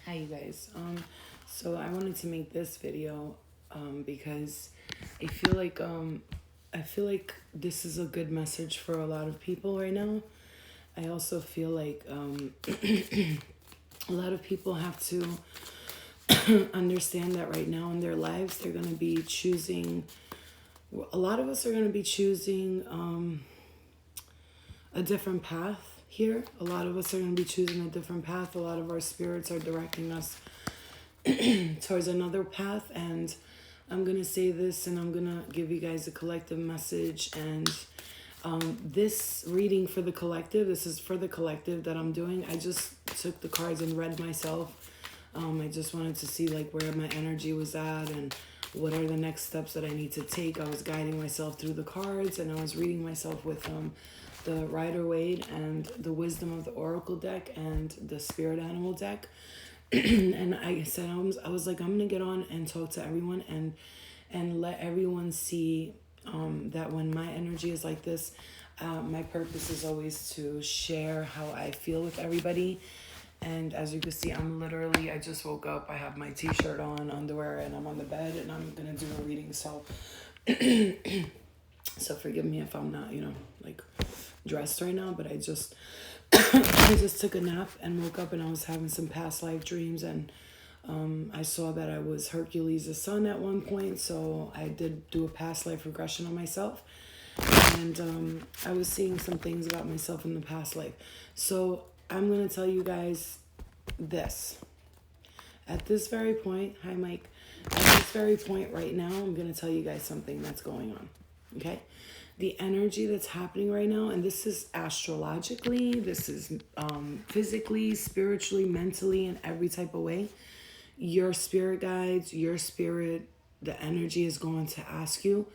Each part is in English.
Hi you guys. So I wanted to make this video because I feel like this is a good message for a lot of people right now. I also feel like a lot of people have to understand that right now in their lives they're going to be choosing. A lot of us are going to be choosing a different path here. A lot of us are going to be choosing a different path. A lot of our spirits are directing us towards another path. And I'm going to say this and I'm going to give you guys a collective message. And this reading for the collective, this is for the collective that I'm doing. I just took the cards and read myself. I just wanted to see like where my energy was at and what are the next steps that I need to take. I was guiding myself through the cards and I was reading myself with the Rider-Waite and the Wisdom of the Oracle deck and the Spirit Animal deck. And I said, I was like, I'm going to get on and talk to everyone and let everyone see that when my energy is like this, my purpose is always to share how I feel with everybody. And as you can see, I just woke up. I have my t-shirt on, underwear, and I'm on the bed and I'm going to do a reading. So, so forgive me if I'm not, like dressed right now, but I just took a nap and woke up and I was having some past life dreams and I saw that I was Hercules' son at one point, so I did do a past life regression on myself, and I was seeing some things about myself in the past life. So I'm going to tell you guys this. At this very point, hi Mike, at this very point right now, I'm going to tell you guys something that's going on, okay? The energy that's happening right now, and this is astrologically, this is physically, spiritually, mentally, in every type of way. Your spirit guides, your spirit, the energy is going to ask you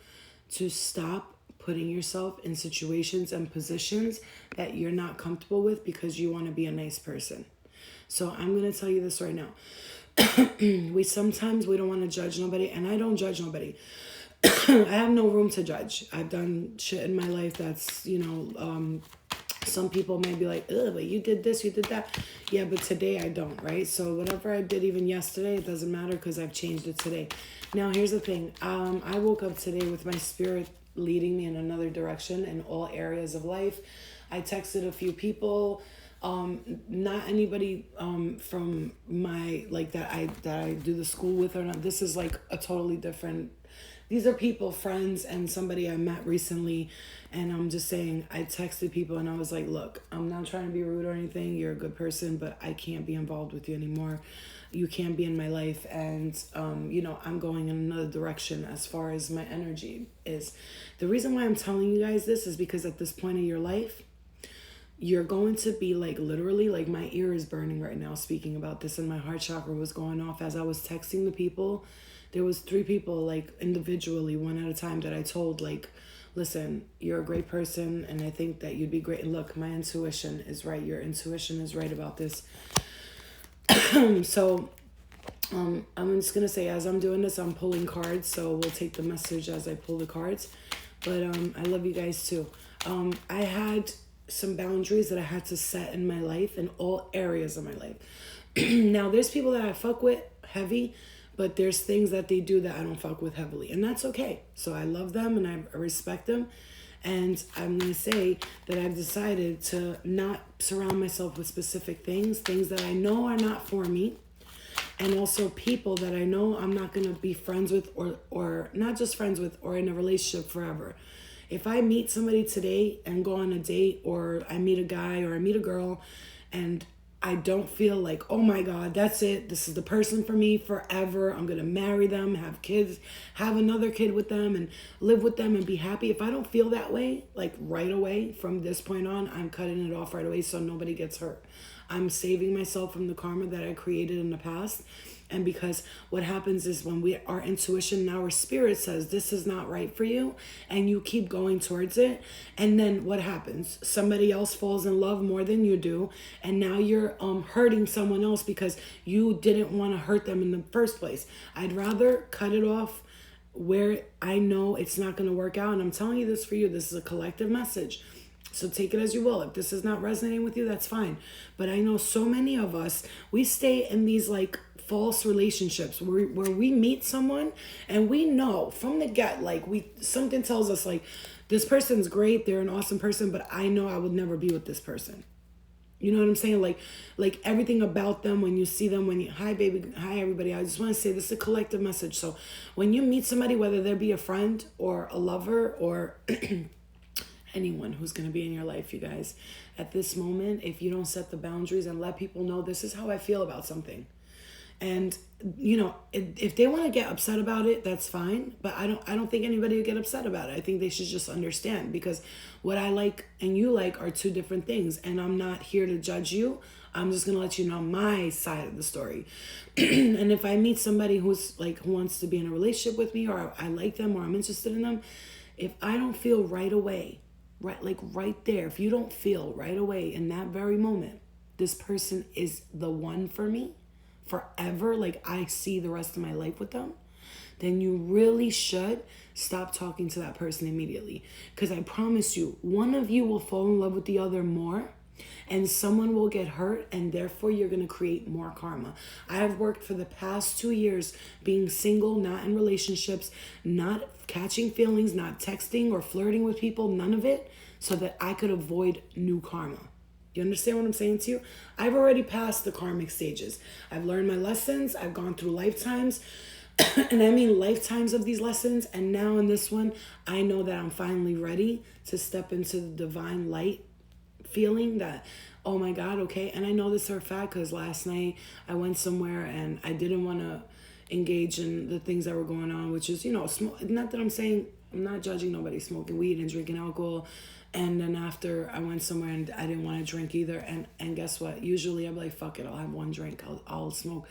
to stop putting yourself in situations and positions that you're not comfortable with because you want to be a nice person. So I'm going to tell you this right now. we don't want to judge nobody, and I don't judge nobody. I have no room to judge. I've done shit in my life that's, some people may be like, ugh, but you did this, you did that. Yeah, but today I don't, right? So whatever I did even yesterday, it doesn't matter because I've changed it today. Now, here's the thing. I woke up today with my spirit leading me in another direction in all areas of life. I texted a few people, not anybody from my, like that I do the school with or not. This is like a totally different. These are people, friends, and somebody I met recently. And I'm just saying, I texted people and I was like, look, I'm not trying to be rude or anything. You're a good person, but I can't be involved with you anymore. You can't be in my life. And, I'm going in another direction as far as my energy is. The reason why I'm telling you guys this is because at this point in your life, you're going to be like literally, like my ear is burning right now speaking about this and my heart chakra was going off as I was texting the people. There was 3 people like individually, one at a time, that I told like, listen, you're a great person and I think that you'd be great. And look, my intuition is right. Your intuition is right about this. So I'm just going to say, as I'm doing this, I'm pulling cards. So we'll take the message as I pull the cards. But I love you guys too. I had some boundaries that I had to set in my life, in all areas of my life. Now, there's people that I fuck with heavy, but there's things that they do that I don't fuck with heavily. And that's okay. So I love them and I respect them. And I'm going to say that I've decided to not surround myself with specific things that I know are not for me. And also people that I know I'm not going to be friends with or not just friends with or in a relationship forever. If I meet somebody today and go on a date, or I meet a guy or I meet a girl and I don't feel like, oh my God, that's it. This is the person for me forever. I'm going to marry them, have kids, have another kid with them and live with them and be happy. If I don't feel that way, like right away from this point on, I'm cutting it off right away so nobody gets hurt. I'm saving myself from the karma that I created in the past. And because what happens is when our intuition and our spirit says this is not right for you and you keep going towards it, and then what happens? Somebody else falls in love more than you do, and now you're hurting someone else because you didn't want to hurt them in the first place. I'd rather cut it off where I know it's not going to work out. And I'm telling you this for you. This is a collective message So take it as you will. If this is not resonating with you, that's fine. But I know so many of us, we stay in these like false relationships where we meet someone and we know from the get, like something tells us like, this person's great, they're an awesome person, but I know I would never be with this person. You know what I'm saying? Like everything about them, when you see them, hi baby, hi everybody. I just want to say this is a collective message. So when you meet somebody, whether there be a friend or a lover or anyone who's going to be in your life, you guys, at this moment, if you don't set the boundaries and let people know this is how I feel about something. And you know, if they want to get upset about it, that's fine. But I don't think anybody would get upset about it. I think they should just understand, because what I like and you like are two different things. And I'm not here to judge you. I'm just gonna let you know my side of the story. And if I meet somebody who wants to be in a relationship with me, or I like them, or I'm interested in them, if I don't feel right away, right there, if you don't feel right away in that very moment, this person is the one for me forever, like I see the rest of my life with them, then you really should stop talking to that person immediately. Because I promise you, one of you will fall in love with the other more, and someone will get hurt, and therefore you're going to create more karma. I have worked for the past 2 years being single, not in relationships, not catching feelings, not texting or flirting with people, none of it, so that I could avoid new karma. You understand what I'm saying to you? I've already passed the karmic stages. I've learned my lessons. I've gone through lifetimes. And I mean lifetimes of these lessons. And now in this one, I know that I'm finally ready to step into the divine light feeling that, oh my God, okay. And I know this for a fact because last night I went somewhere and I didn't want to engage in the things that were going on, which is, not that I'm not judging nobody smoking weed and drinking alcohol. And then after I went somewhere and I didn't want to drink either. And guess what? Usually I'm like, fuck it, I'll have one drink, I'll smoke.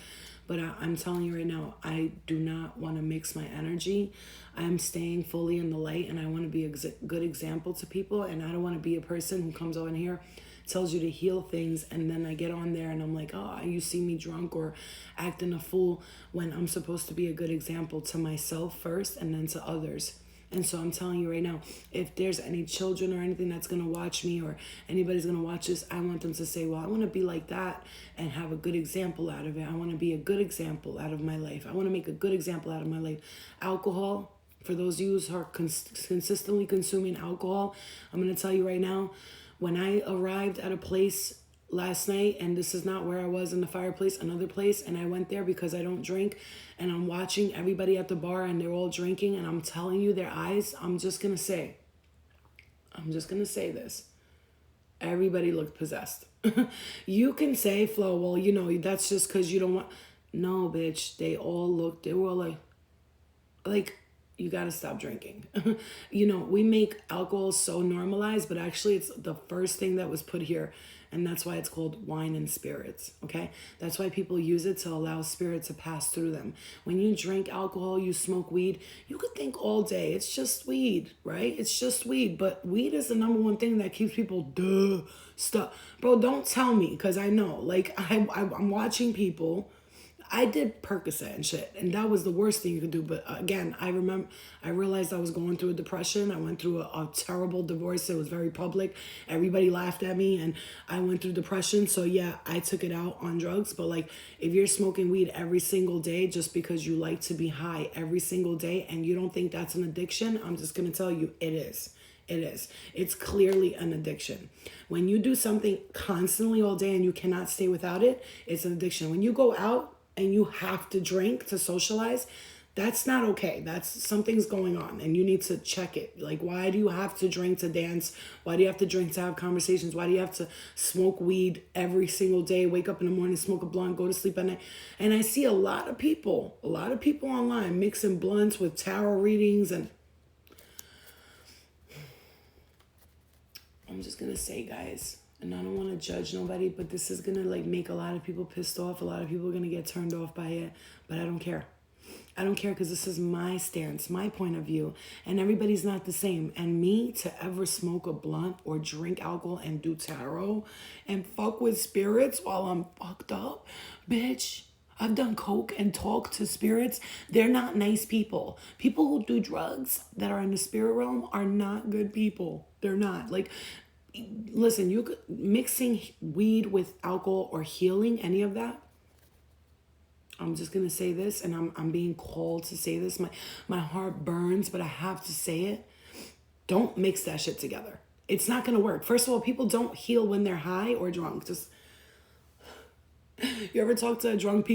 But I'm telling you right now, I do not want to mix my energy. I'm staying fully in the light, and I want to be a good example to people. And I don't want to be a person who comes on here, tells you to heal things, and then I get on there and I'm like, oh, you see me drunk or acting a fool, when I'm supposed to be a good example to myself first and then to others. And so I'm telling you right now, if there's any children or anything that's going to watch me, or anybody's going to watch this, I want them to say, well, I want to be like that and have a good example out of it. I want to be a good example out of my life. I want to make a good example out of my life. Alcohol, for those of you who are consistently consuming alcohol, I'm going to tell you right now, when I arrived at a place last night, and this is not where I was in the fireplace, another place, and I went there because I don't drink, and I'm watching everybody at the bar and they're all drinking, and I'm telling you, their eyes, I'm just gonna say this, everybody looked possessed. You can say, Flo, well, that's just because you don't want, no bitch, they were all like you got to stop drinking. We make alcohol so normalized, but actually it's the first thing that was put here. And that's why it's called wine and spirits, okay? That's why people use it, to allow spirit to pass through them. When you drink alcohol, you smoke weed, you could think all day, it's just weed, right? It's just weed. But weed is the number one thing that keeps people stuck. Bro, don't tell me, because I know. I'm watching people. I did Percocet and shit, and that was the worst thing you could do. But again, I realized I was going through a depression. I went through a terrible divorce. It was very public. Everybody laughed at me, and I went through depression. So yeah, I took it out on drugs. But if you're smoking weed every single day just because you like to be high every single day and you don't think that's an addiction, I'm just going to tell you it is. It is. It's clearly an addiction. When you do something constantly all day and you cannot stay without it, it's an addiction. When you go out and you have to drink to socialize, that's not okay. Something's going on and you need to check it. Why do you have to drink to dance? Why do you have to drink to have conversations? Why do you have to smoke weed every single day, wake up in the morning, smoke a blunt, go to sleep at night? And I see a lot of people online mixing blunts with tarot readings, and I'm just going to say, guys, and I don't want to judge nobody, but this is going to make a lot of people pissed off. A lot of people are going to get turned off by it, but I don't care. I don't care, because this is my stance, my point of view, and everybody's not the same. And me to ever smoke a blunt or drink alcohol and do tarot and fuck with spirits while I'm fucked up, bitch, I've done coke and talked to spirits. They're not nice people. People who do drugs that are in the spirit realm are not good people. They're not. Listen, you could mixing weed with alcohol or healing, any of that. I'm just gonna say this, and I'm being called to say this. My heart burns, but I have to say it. Don't mix that shit together. It's not gonna work. First of all, people don't heal when they're high or drunk. Just, you ever talk to a drunk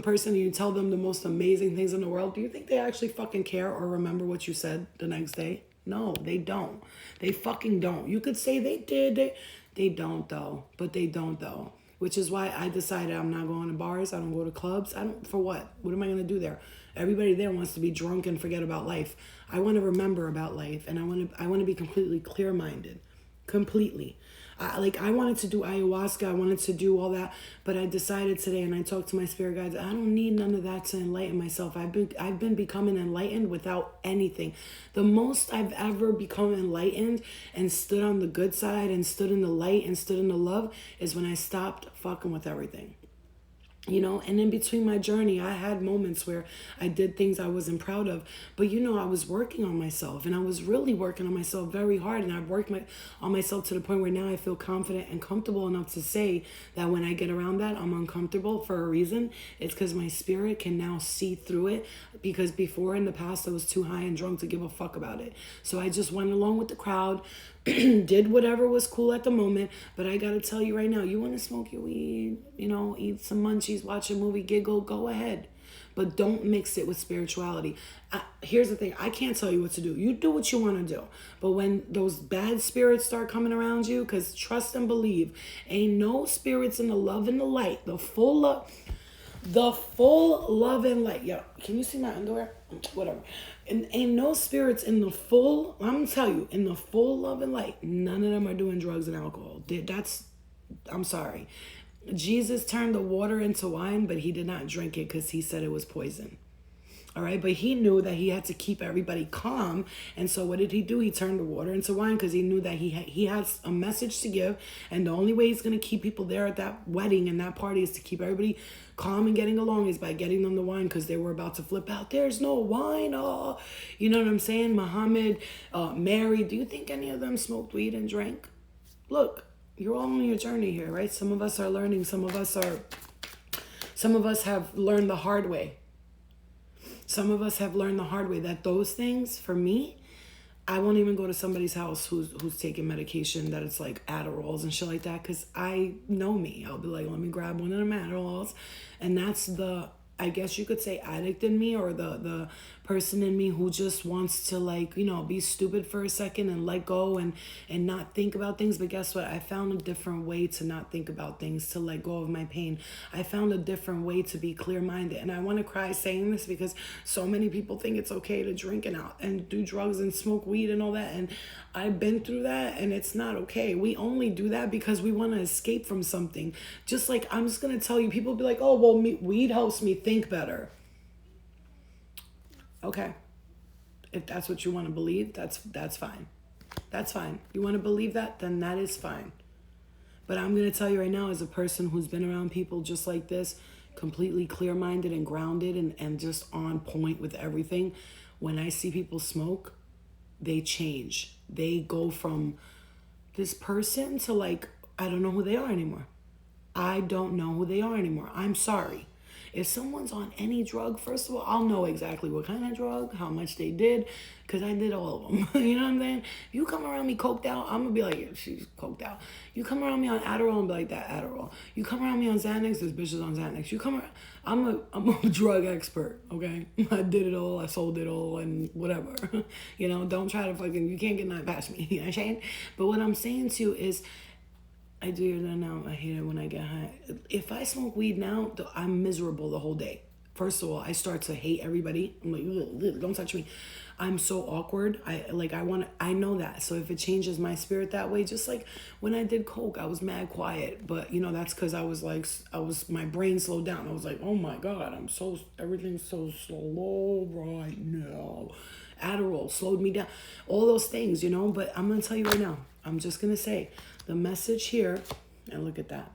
person, and you tell them the most amazing things in the world? Do you think they actually fucking care or remember what you said the next day? No, they don't. They fucking don't. You could say they did. They don't though. But they don't though. Which is why I decided I'm not going to bars. I don't go to clubs. For what? What am I going to do there? Everybody there wants to be drunk and forget about life. I want to remember about life, and I want to be completely clear-minded. Completely. I wanted to do ayahuasca. I wanted to do all that, but I decided today, and I talked to my spirit guides, I don't need none of that to enlighten myself. I've been becoming enlightened without anything. The most I've ever become enlightened and stood on the good side and stood in the light and stood in the love is when I stopped fucking with everything. And in between my journey, I had moments where I did things I wasn't proud of. But, I was working on myself, and I was really working on myself very hard. And I've worked on myself to the point where now I feel confident and comfortable enough to say that when I get around that, I'm uncomfortable for a reason. It's because my spirit can now see through it. Because before, in the past, I was too high and drunk to give a fuck about it. So I just went along with the crowd, did whatever was cool at the moment. But I gotta tell you right now, you want to smoke your weed, eat some munchies, watch a movie, giggle, go ahead. But don't mix it with spirituality. Here's the thing. I can't tell you what to do. You do what you want to do. But when those bad spirits start coming around you, because trust and believe, ain't no spirits in the love and the light, the full love and light. Yo, can you see my underwear? Whatever. And ain't no spirits in the full, I'm going to tell you, in the full love and light, none of them are doing drugs and alcohol. I'm sorry. Jesus turned the water into wine, but he did not drink it because he said it was poison. All right, but he knew that he had to keep everybody calm. And so what did he do? He turned the water into wine because he knew that he has a message to give. And the only way he's going to keep people there at that wedding and that party is to keep everybody calm and getting along is by getting them the wine, because they were about to flip out. There's no wine. Oh, you know what I'm saying? Muhammad, Mary, do you think any of them smoked weed and drank? Look, you're all on your journey here, right? Some of us are learning. Some of us have learned the hard way. Some of us have learned the hard way that those things, for me, I won't even go to somebody's house who's taking medication that it's like Adderalls and shit like that, because I know me. I'll be like, let me grab one of them Adderalls. And that's the, I guess you could say, addict in me, or the person in me who just wants to be stupid for a second and let go and not think about things. But guess what? I found a different way to not think about things, to let go of my pain. I found a different way to be clear-minded. And I want to cry saying this because so many people think it's okay to drink and do drugs and smoke weed and all that. And I've been through that, and it's not okay. We only do that because we want to escape from something. Just like, I'm just going to tell you, people be like, oh, well, weed helps me think better. Okay. If that's what you want to believe, that's fine. That's fine. You want to believe that, then that is fine. But I'm going to tell you right now, as a person who's been around people just like this, completely clear-minded and grounded and just on point with everything, when I see people smoke, they change. They go from this person to I don't know who they are anymore. I don't know who they are anymore. I'm sorry. If someone's on any drug, first of all, I'll know exactly what kind of drug, how much they did, because I did all of them. You know what I'm saying? You come around me coked out, I'm going to be like, yeah, she's coked out. You come around me on Adderall and be like, that Adderall. You come around me on Xanax, this bitch is on Xanax. You come around, I'm a drug expert, okay? I did it all, I sold it all, and whatever. Don't try to you can't get nothing past me. You know what I'm saying? But what I'm saying to you is, I do that now. I hate it when I get high. If I smoke weed now, I'm miserable the whole day. First of all, I start to hate everybody. I'm like, don't touch me. I'm so awkward. I know that. So if it changes my spirit that way, just like when I did coke, I was mad quiet. But that's because my brain slowed down. I was like, oh my God, everything's so slow right now. Adderall slowed me down. All those things, but I'm going to tell you right now, I'm just going to say, the message here, and look at that.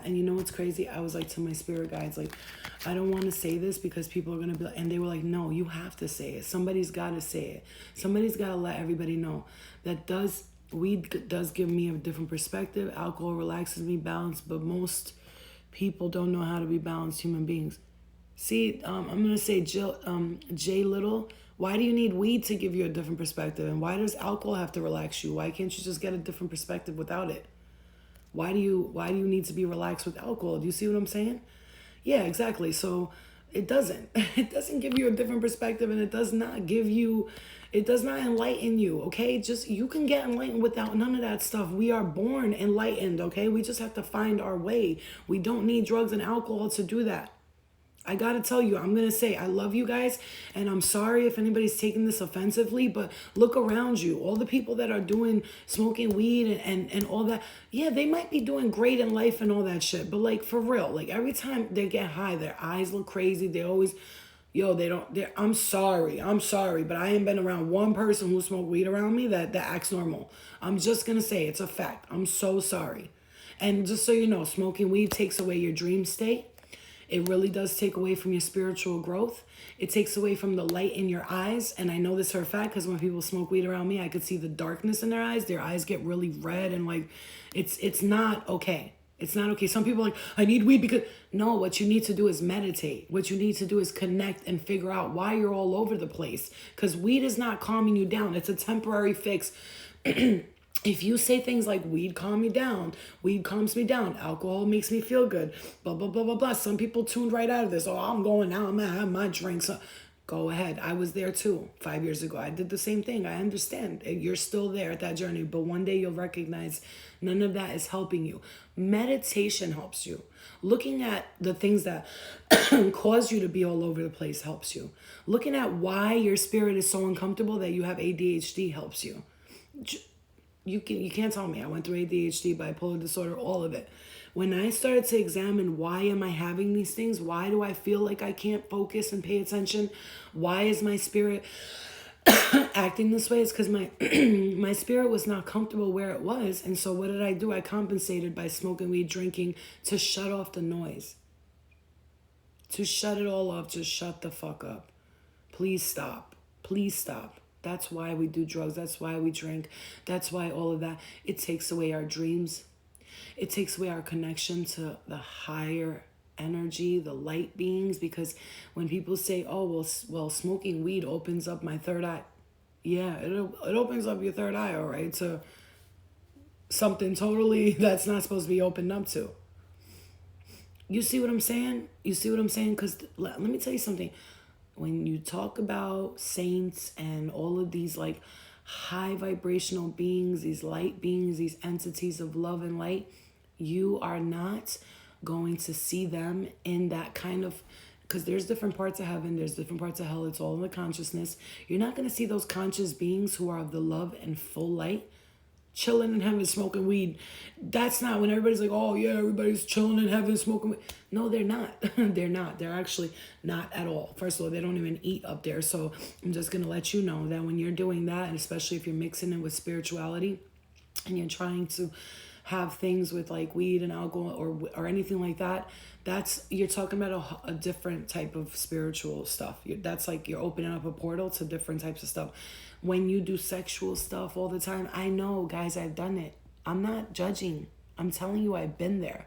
And you know what's crazy? I was like to my spirit guides, I don't want to say this because people are going to be and they were like, no, you have to say it. Somebody's got to say it. Somebody's got to let everybody know that Weed does give me a different perspective. Alcohol relaxes me, balance, but most people don't know how to be balanced human beings. See, I'm gonna say Jay Little. Why do you need weed to give you a different perspective, and why does alcohol have to relax you? Why can't you just get a different perspective without it? Why do you need to be relaxed with alcohol? Do you see what I'm saying? Yeah, exactly. So it doesn't. It doesn't give you a different perspective, and it does not enlighten you, okay? Just you can get enlightened without none of that stuff. We are born enlightened, okay? We just have to find our way. We don't need drugs and alcohol to do that. I gotta tell you, I'm gonna say I love you guys, and I'm sorry if anybody's taking this offensively, but look around you. All the people that are doing smoking weed and all that, yeah, they might be doing great in life and all that shit. But like for real, like every time they get high, their eyes look crazy. They always I'm sorry, but I ain't been around one person who smoked weed around me that acts normal. I'm just gonna say it's a fact. I'm so sorry. And just so you know, smoking weed takes away your dream state. It really does take away from your spiritual growth. It takes away from the light in your eyes. And I know this for a fact because when people smoke weed around me, I could see the darkness in their eyes. Their eyes get really red and like, it's not okay. It's not okay. Some people are like, I need weed because... No, what you need to do is meditate. What you need to do is connect and figure out why you're all over the place. Because weed is not calming you down. It's a temporary fix. If you say things like weed calm me down, weed calms me down, alcohol makes me feel good, blah, blah, blah, blah, blah. Some people tuned right out of this. Oh, I'm going now. I'm going to have my drinks. Go ahead. I was there too 5 years ago. I did the same thing. I understand. You're still there at that journey, but one day you'll recognize none of that is helping you. Meditation helps you. Looking at the things that cause you to be all over the place helps you. Looking at why your spirit is so uncomfortable that you have ADHD helps you. You can't tell me. I went through ADHD, bipolar disorder, all of it. When I started to examine why am I having these things, why do I feel like I can't focus and pay attention, why is my spirit acting this way, it's because my my spirit was not comfortable where it was. And so what did I do? I compensated by smoking weed, drinking, to shut off the noise, to shut it all off. Just shut the fuck up. Please stop. Please stop. That's why we do drugs. That's why we drink. That's why all of that. It takes away our dreams. It takes away our connection to the higher energy, the light beings. Because when people say, oh, well, smoking weed opens up my third eye. Yeah, it opens up your third eye, all right, to something totally that's not supposed to be opened up to. You see what I'm saying? You see what I'm saying? Because let me tell you something. When you talk about saints and all of these like high vibrational beings, these light beings, these entities of love and light, you are not going to see them in that kind of, because there's different parts of heaven, there's different parts of hell, it's all in the consciousness. You're not going to see those conscious beings who are of the love and full light chilling in heaven smoking weed. That's not when everybody's like, oh yeah, everybody's chilling in heaven smoking weed. No, they're not. They're not. They're actually not at all. First of all, they don't even eat up there. So I'm just going to let you know that when you're doing that, and especially if you're mixing it with spirituality and you're trying to have things with like weed and alcohol or anything like that, you're talking about a different type of spiritual stuff. That's like you're opening up a portal to different types of stuff. When you do sexual stuff all the time, I know, guys, I've done it. I'm not judging. I'm telling you, I've been there.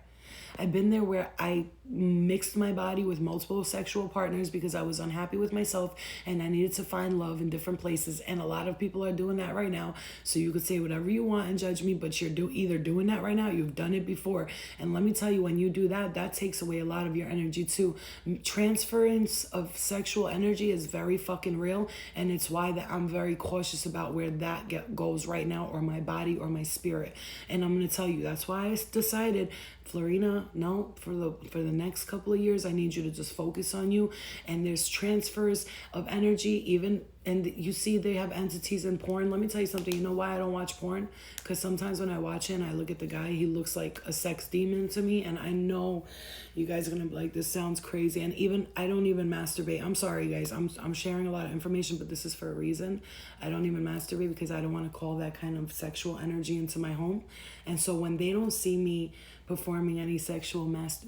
I've been there where I mixed my body with multiple sexual partners because I was unhappy with myself and I needed to find love in different places. And a lot of people are doing that right now. So you could say whatever you want and judge me, but you're either doing that right now, you've done it before. And let me tell you, when you do that, that takes away a lot of your energy too. Transference of sexual energy is very fucking real. And it's why that I'm very cautious about where that goes right now, or my body or my spirit. And I'm going to tell you, that's why I decided, Florina, no, for the next couple of years, I need you to just focus on you. And there's transfers of energy, even, and you see they have entities in porn. Let me tell you something. You know why I don't watch porn? Because sometimes when I watch it and I look at the guy, he looks like a sex demon to me. And I know you guys are going to be like, this sounds crazy. And even, I don't even masturbate. I'm sorry, guys. I'm sharing a lot of information, but this is for a reason. I don't even masturbate because I don't want to call that kind of sexual energy into my home. And so when they don't see me performing any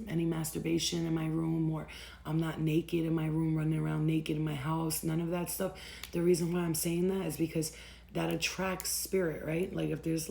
any masturbation in my room, or I'm not naked in my room, running around naked in my house, none of that stuff. The reason why I'm saying that is because that attracts spirit, right? Like if there's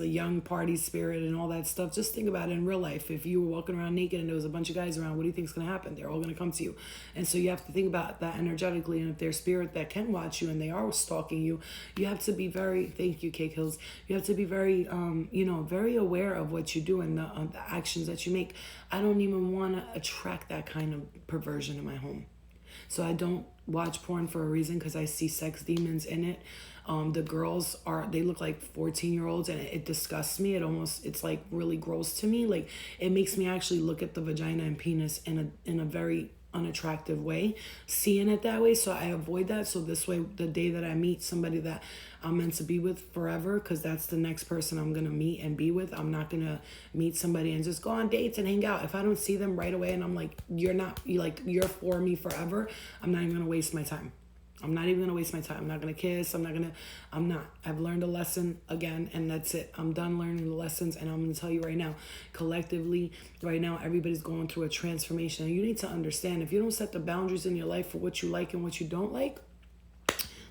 a young party spirit and all that stuff, just think about it in real life. If you were walking around naked and there was a bunch of guys around, what do you think's gonna happen? They're all gonna come to you. And so you have to think about that energetically. And if there's spirit that can watch you and they are stalking you, you have to be very, thank you, Cake Hills. You have to be very, very aware of what you do and the actions that you make. I don't even want to attract that kind of perversion in my home. So I don't watch porn for a reason, because I see sex demons in it. The girls they look like 14-year-olds, and it disgusts me. It's like really gross to me. Like it makes me actually look at the vagina and penis in a very unattractive way, seeing it that way. So I avoid that. So this way, the day that I meet somebody that I'm meant to be with forever, because that's the next person I'm gonna meet and be with, I'm not gonna meet somebody and just go on dates and hang out. If I don't see them right away and I'm like, you're for me forever, I'm not even gonna waste my time. I'm not even gonna waste my time. I'm not gonna kiss. I'm not. I've learned a lesson again, and that's it. I'm done learning the lessons, and I'm gonna tell you right now, collectively, right now, everybody's going through a transformation. And you need to understand, if you don't set the boundaries in your life for what you like and what you don't like,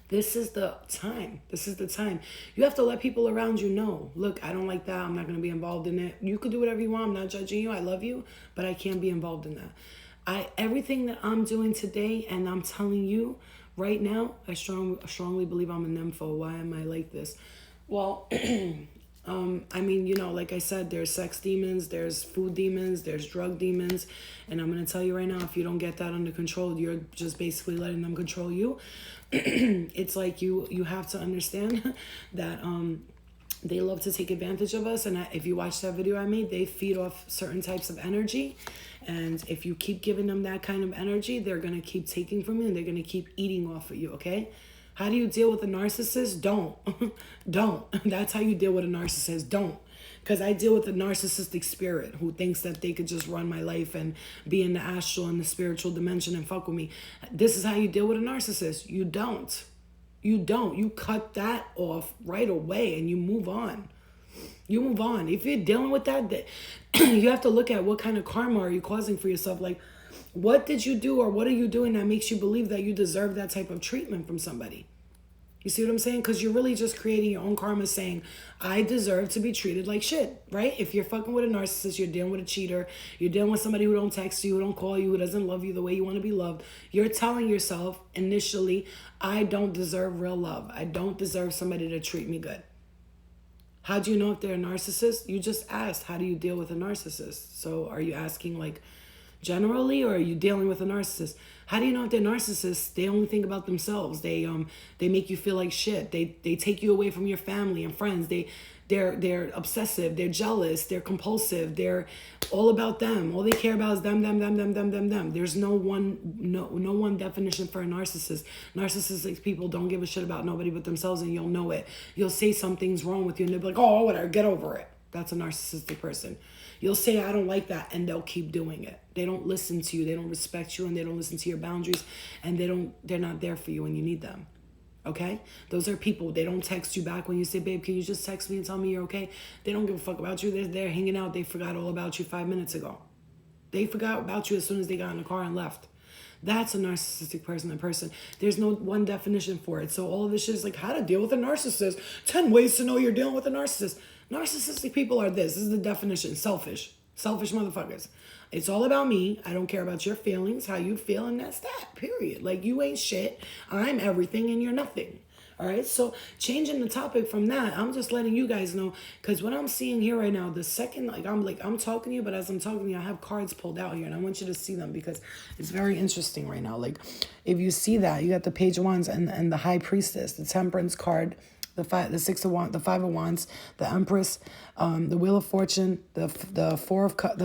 this is the time. This is the time. You have to let people around you know, look, I don't like that. I'm not going to be involved in it. You could do whatever you want. I'm not judging you. I love you, but I can't be involved in that. Everything that I'm doing today, and I'm telling you right now, I strongly believe I'm a nympho. Why am I like this? Well, like I said, there's sex demons, there's food demons, there's drug demons. And I'm going to tell you right now, if you don't get that under control, you're just basically letting them control you. It's like you have to understand that they love to take advantage of us. And if you watch that video I made, they feed off certain types of energy. And if you keep giving them that kind of energy, they're going to keep taking from you, and they're going to keep eating off of you, okay? How do you deal with a narcissist? Don't. Don't. That's how you deal with a narcissist. Don't. Because I deal with a narcissistic spirit who thinks that they could just run my life and be in the astral and the spiritual dimension and fuck with me. This is how you deal with a narcissist. You don't. You don't. You cut that off right away and you move on. You move on. If you're dealing with that, you have to look at what kind of karma are you causing for yourself. Like, what did you do or what are you doing that makes you believe that you deserve that type of treatment from somebody? You see what I'm saying? Because you're really just creating your own karma, saying, I deserve to be treated like shit, right? If you're fucking with a narcissist, you're dealing with a cheater, you're dealing with somebody who don't text you, who don't call you, who doesn't love you the way you want to be loved, you're telling yourself initially, I don't deserve real love. I don't deserve somebody to treat me good. How do you know if they're a narcissist? You just asked, how do you deal with a narcissist? So are you asking like generally, or are you dealing with a narcissist? How do you know if they're narcissists? They only think about themselves. They make you feel like shit. They take you away from your family and friends. They're obsessive. They're jealous. They're compulsive. They're all about them. All they care about is them. There's no one definition for a narcissist. Narcissistic people don't give a shit about nobody but themselves, and you'll know it. You'll say something's wrong with you, and they'll be like, oh, whatever, get over it. That's a narcissistic person. You'll say, I don't like that, and they'll keep doing it. They don't listen to you. They don't respect you, and they don't listen to your boundaries, and they're not there for you when you need them. Okay? Those are people. They don't text you back when you say, babe, can you just text me and tell me you're okay? They don't give a fuck about you. They're hanging out. They forgot all about you 5 minutes ago. They forgot about you as soon as they got in the car and left. That's a narcissistic person. There's no one definition for it. So all of this shit is like, how to deal with a narcissist. 10 ways to know you're dealing with a narcissist. Narcissistic people are this. This is the definition. Selfish. Selfish motherfuckers. It's all about me. I don't care about your feelings, how you feel, and that's that. Period. Like, you ain't shit. I'm everything and you're nothing. All right, so changing the topic from that, I'm just letting you guys know, because what I'm seeing here right now, the second, I'm talking to you, but as I'm talking to you, I have cards pulled out here, and I want you to see them because it's very interesting right now. Like, if you see that, you got the Page of Wands and the High Priestess, the Temperance card, the Six of Wands, the Five of Wands, the Empress, the Wheel of Fortune, the Four of Cups,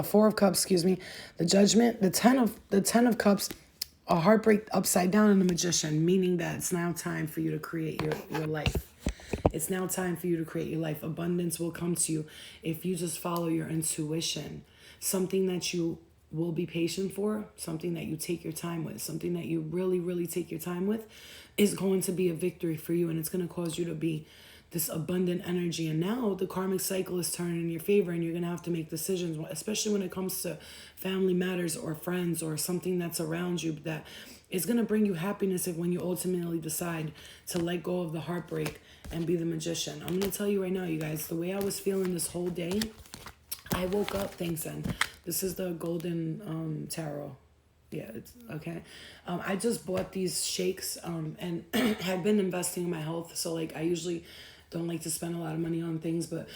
Four of Cups, the Judgment, the Ten of Cups, a heartbreak upside down, and the Magician, meaning that it's now time for you to create your life. It's now time for you to create your life. Abundance will come to you if you just follow your intuition. Something that you will be patient for, something that you take your time with, something that you really, really take your time with is going to be a victory for you, and it's going to cause you to be this abundant energy. And now the karmic cycle is turning in your favor, and you're going to have to make decisions, especially when it comes to family matters or friends or something that's around you that is going to bring you happiness if when you ultimately decide to let go of the heartbreak and be the magician. I'm going to tell you right now, you guys, the way I was feeling this whole day, I woke up, thanks, and this is the golden tarot. Yeah, it's okay. I just bought these shakes and had been investing in my health. So like I usually don't like to spend a lot of money on things, but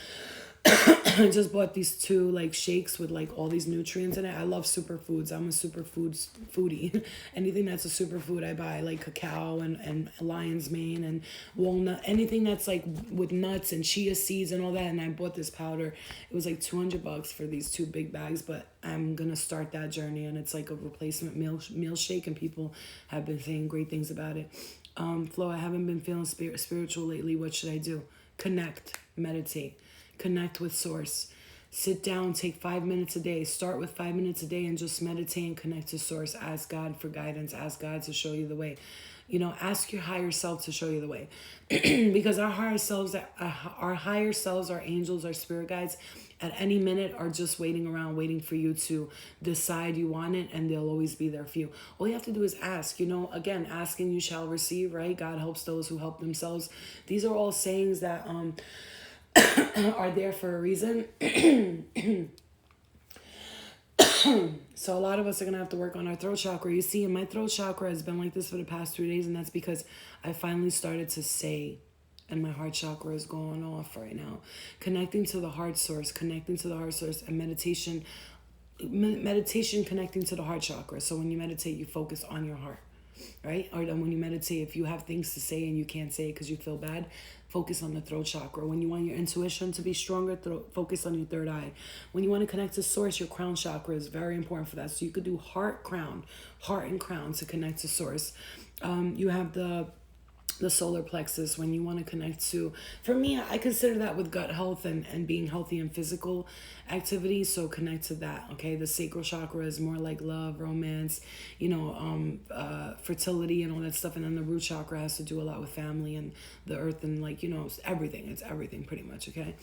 I just bought these 2 like shakes with like all these nutrients in it. I love superfoods. I'm a superfoods foodie. Anything that's a superfood I buy, like cacao and lion's mane and walnut, anything that's like with nuts and chia seeds and all that. And I bought this powder. It was like $200 for these 2 big bags, but I'm gonna start that journey, and it's like a replacement meal shake, and people have been saying great things about it. Flo, I haven't been feeling spiritual lately. What should I do? Connect, meditate. Connect with source. Sit down, take 5 minutes a day. Start with 5 minutes a day and just meditate and connect to source. Ask God for guidance. Ask God to show you the way. You know, ask your higher self to show you the way. Because our higher selves, our angels, our spirit guides, at any minute are just waiting around, waiting for you to decide you want it, and they'll always be there for you. All you have to do is ask. You know, again, ask and you shall receive, right? God helps those who help themselves. These are all sayings that are there for a reason. So a lot of us are going to have to work on our throat chakra. You see, my throat chakra has been like this for the past 3 days, and that's because I finally started to say, and my heart chakra is going off right now. Connecting to the heart source, and meditation connecting to the heart chakra. So when you meditate, you focus on your heart, right? Or then when you meditate, if you have things to say and you can't say it because you feel bad, focus on the throat chakra. When you want your intuition to be stronger, focus on your third eye. When you want to connect to source, your crown chakra is very important for that. So you could do heart and crown to connect to source. You have the solar plexus when you want to connect to, for me, I consider that with gut health and being healthy and physical activity. So connect to that. Okay. The sacral chakra is more like love, romance, fertility and all that stuff. And then the root chakra has to do a lot with family and the earth and everything. It's everything pretty much. Okay.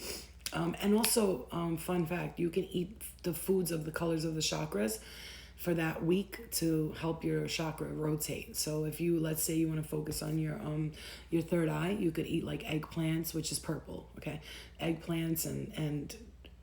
And also, fun fact, you can eat the foods of the colors of the chakras for that week to help your chakra rotate. So if you, let's say you want to focus on your third eye, you could eat like eggplants, which is purple, okay? Eggplants and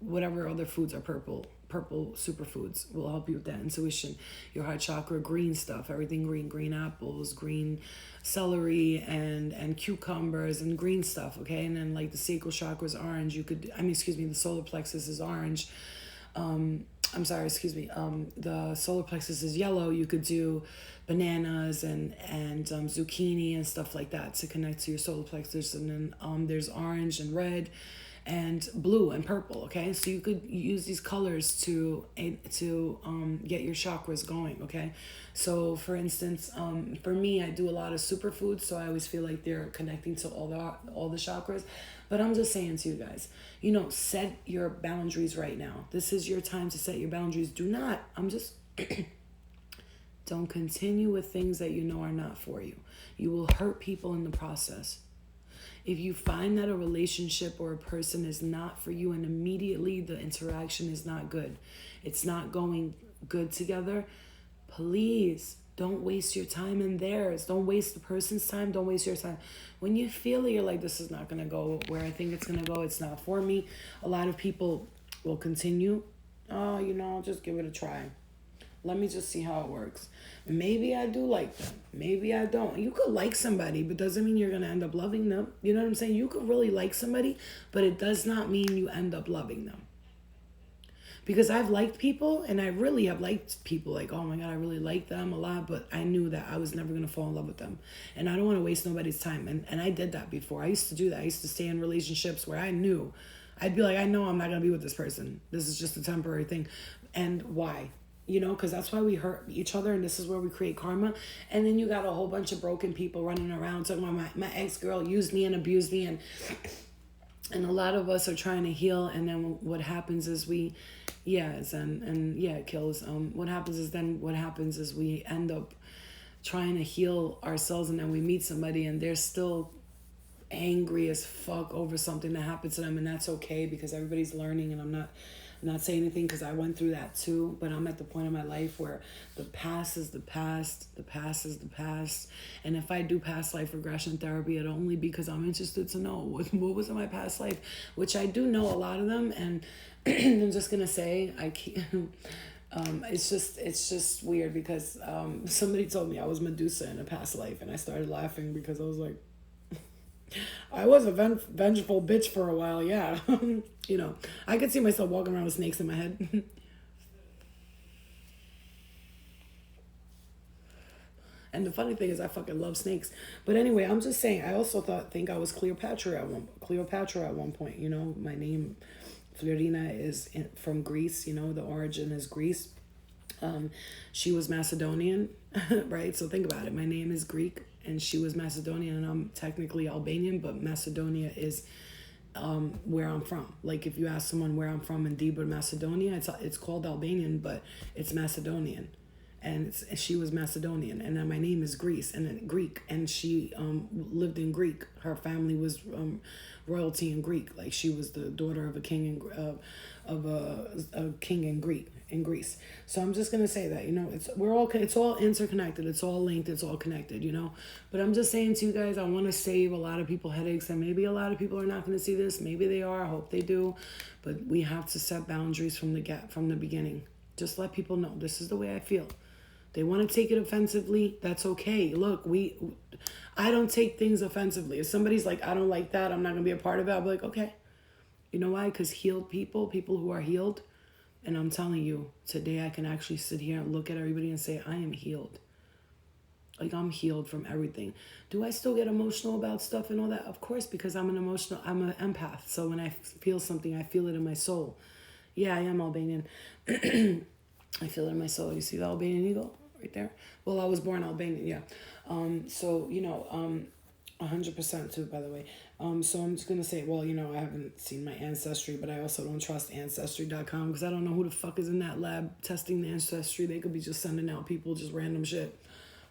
whatever other foods are purple superfoods will help you with that intuition. Your heart chakra, green stuff, everything green apples, green celery and cucumbers and green stuff, okay? And then like the sacral chakra is orange. The solar plexus is orange. The solar plexus is yellow. You could do bananas and zucchini and stuff like that to connect to your solar plexus. And then there's orange and red and blue and purple. Okay, so you could use these colors to get your chakras going. Okay, so for instance, for me, I do a lot of superfoods, so I always feel like they're connecting to all the chakras. But I'm just saying to you guys, set your boundaries right now. This is your time to set your boundaries. Don't continue with things that you know are not for you. You will hurt people in the process. If you find that a relationship or a person is not for you and immediately the interaction is not good, it's not going good together, please don't waste your time in theirs. Don't waste the person's time. Don't waste your time. When you feel that you're like, this is not going to go where I think it's going to go, it's not for me, a lot of people will continue. I'll just give it a try. Let me just see how it works. Maybe I do like them. Maybe I don't. You could like somebody, but doesn't mean you're going to end up loving them. You know what I'm saying? You could really like somebody, but it does not mean you end up loving them. Because I've liked people, and I really have liked people, like, oh my God, I really like them a lot, but I knew that I was never going to fall in love with them. And I don't want to waste nobody's time. And I did that before. I used to do that. I used to stay in relationships where I'd be like, I know I'm not going to be with this person. This is just a temporary thing. And why? Because that's why we hurt each other, and this is where we create karma. And then you got a whole bunch of broken people running around talking about my ex-girl used me and abused me, and a lot of us are trying to heal, and then what happens is it kills. What happens is we end up trying to heal ourselves, and then we meet somebody and they're still angry as fuck over something that happened to them, and that's okay because everybody's learning, and I'm not saying anything because I went through that too, but I'm at the point in my life where the past is the past, the past is the past. And if I do past life regression therapy, it'll only because I'm interested to know what was in my past life, which I do know a lot of them. And I'm just going to say, I can't, it's just weird because somebody told me I was Medusa in a past life, and I started laughing because I was like, I was a vengeful bitch for a while, yeah. I could see myself walking around with snakes in my head. And the funny thing is, I fucking love snakes. But anyway, I'm just saying. I also think I was Cleopatra at one point. My name, Florina, is from Greece. The origin is Greece. She was Macedonian, right? So think about it. My name is Greek, and she was Macedonian, and I'm technically Albanian, but Macedonia is where I'm from. Like if you ask someone where I'm from in Dibur, Macedonia, it's called Albanian, but it's Macedonian, and she was Macedonian, and then my name is Greek, and she lived in Greek. Her family was royalty in Greek. Like she was the daughter of a king a king in Greece. So I'm just gonna say that it's all interconnected. It's all linked. It's all connected. But I'm just saying to you guys, I want to save a lot of people headaches, and maybe a lot of people are not going to see this. Maybe they are. I hope they do. But we have to set boundaries from the beginning. Just let people know this is the way I feel. They want to take it offensively. That's okay. Look, I don't take things offensively. If somebody's like, I don't like that, I'm not going to be a part of it, I'll be like, okay. You know why? Because healed people who are healed, and I'm telling you, today I can actually sit here and look at everybody and say, I am healed. Like, I'm healed from everything. Do I still get emotional about stuff and all that? Of course, because I'm an empath. So when I feel something, I feel it in my soul. Yeah, I am Albanian. I feel it in my soul. You see the Albanian eagle right there? Well, I was born Albanian, yeah. 100% too, by the way. So I'm just going to say, well, I haven't seen my ancestry, but I also don't trust Ancestry.com because I don't know who the fuck is in that lab testing the ancestry. They could be just sending out people, just random shit.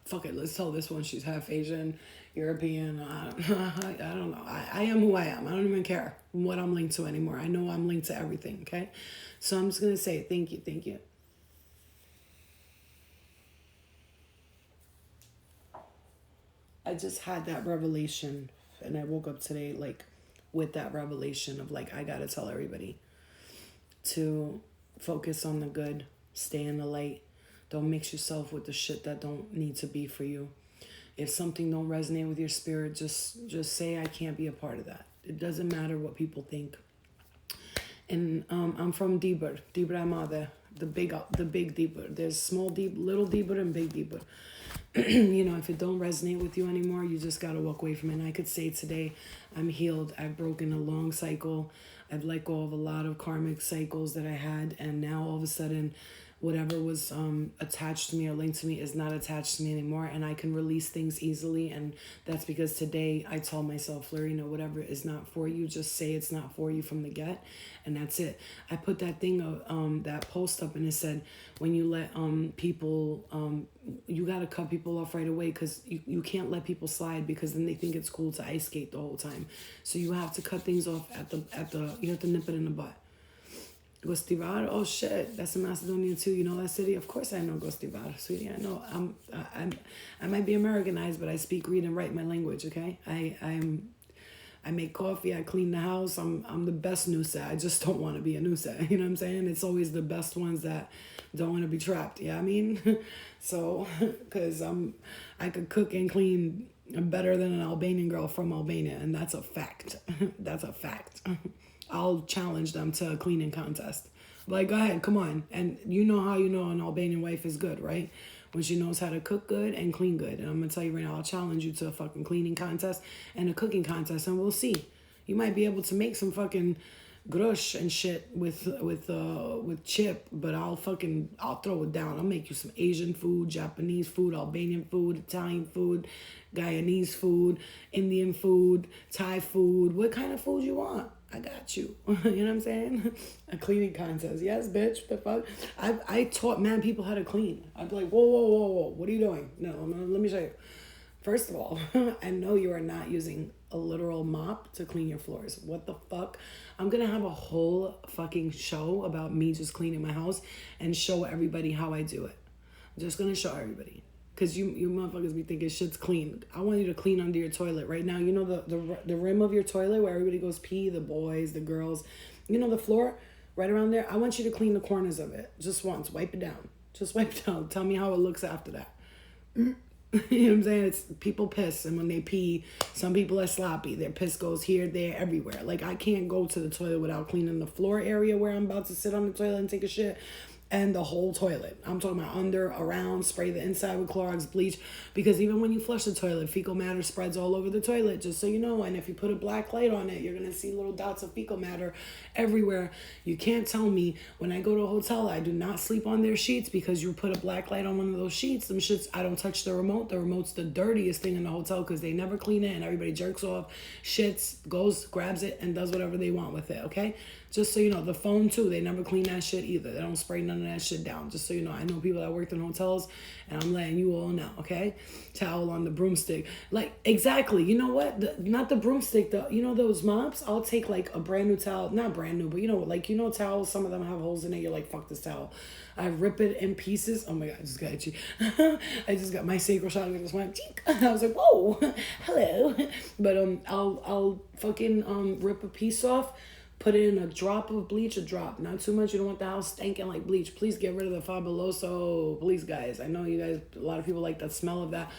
Fuck it, let's tell this one she's half Asian, European. I don't know. I am who I am. I don't even care what I'm linked to anymore. I know I'm linked to everything, okay? So I'm just going to say thank you. I just had that revelation, and I woke up today with that revelation of I gotta tell everybody to focus on the good, stay in the light, don't mix yourself with the shit that don't need to be for you. If something don't resonate with your spirit, just say I can't be a part of that. It doesn't matter what people think. And I'm from Dibur Amade, the big Dibur. There's small Dibur, little Dibur, and big Dibur. If it don't resonate with you anymore, you just got to walk away from it. And I could say today, I'm healed. I've broken a long cycle. I've let go of a lot of karmic cycles that I had. And now all of a sudden, whatever was attached to me or linked to me is not attached to me anymore. And I can release things easily. And that's because today I told myself, Florina, whatever is not for you, just say it's not for you from the get. And that's it. I put that that post up, and it said, when you let people, you got to cut people off right away, because you can't let people slide, because then they think it's cool to ice skate the whole time. So you have to cut things off you have to nip it in the butt. Gostivar, oh shit, that's in Macedonia too. You know that city? Of course I know Gostivar, sweetie. I know. I might be Americanized, but I speak, read, and write my language. Okay, I make coffee. I clean the house. I'm the best Nusa. I just don't want to be a Nusa. You know what I'm saying? It's always the best ones that don't want to be trapped. Yeah, I mean, so because I could cook and clean better than an Albanian girl from Albania, and that's a fact. That's a fact. I'll challenge them to a cleaning contest. Like, go ahead, come on. And you know how an Albanian wife is good, right? When she knows how to cook good and clean good. And I'm going to tell you right now, I'll challenge you to a fucking cleaning contest and a cooking contest, and we'll see. You might be able to make some fucking grush and shit with chip, but I'll throw it down. I'll make you some Asian food, Japanese food, Albanian food, Italian food, Guyanese food, Indian food, Thai food. What kind of food you want? I got you. You know what I'm saying? A cleaning contest. Yes, bitch. The fuck? I taught people how to clean. I'd be like, whoa. What are you doing? No, let me show you. First of all, I know you are not using a literal mop to clean your floors. What the fuck? I'm gonna have a whole fucking show about me just cleaning my house and show everybody how I do it. I'm just gonna show everybody. Cause you motherfuckers be thinking shit's clean. I want you to clean under your toilet right now. You know the rim of your toilet where everybody goes pee, the boys, the girls. You know the floor right around there. I want you to clean the corners of it just once. Wipe it down. Just wipe it down. Tell me how it looks after that. You know what I'm saying? It's people piss, and when they pee, some people are sloppy. Their piss goes here, there, everywhere. Like, I can't go to the toilet without cleaning the floor area where I'm about to sit on the toilet and take a shit, and the whole toilet. I'm talking about under, around, spray the inside with Clorox bleach, because even when you flush the toilet, fecal matter spreads all over the toilet, just so you know. And if you put a black light on it, you're gonna see little dots of fecal matter everywhere. You can't tell me when I go to a hotel I do not sleep on their sheets because you put a black light on one of those sheets. Them shits, I don't touch the remote. The remote's the dirtiest thing in the hotel because they never clean it, and everybody jerks off, shits, goes, grabs it, and does whatever they want with it, okay? Just so you know, the phone too, they never clean that shit either. They don't spray none of that shit down. Just so you know, I know people that worked in hotels, and I'm letting you all know, okay? Towel on the broomstick. Like, exactly. You know what? Not the broomstick, you know those mops? I'll take like a brand new towel, not brand new, but you know, like, you know towels, some of them have holes in it. You're like, fuck this towel. I rip it in pieces. Oh my God, I just got itchy. I just got my sacral shot and just went, Cheek. I was like, whoa, hello. But I'll fucking rip a piece off, put it in a drop of bleach, a drop. Not too much. You don't want the house stinking like bleach. Please get rid of the Fabuloso. Please, guys. I know you guys, a lot of people like that smell of that.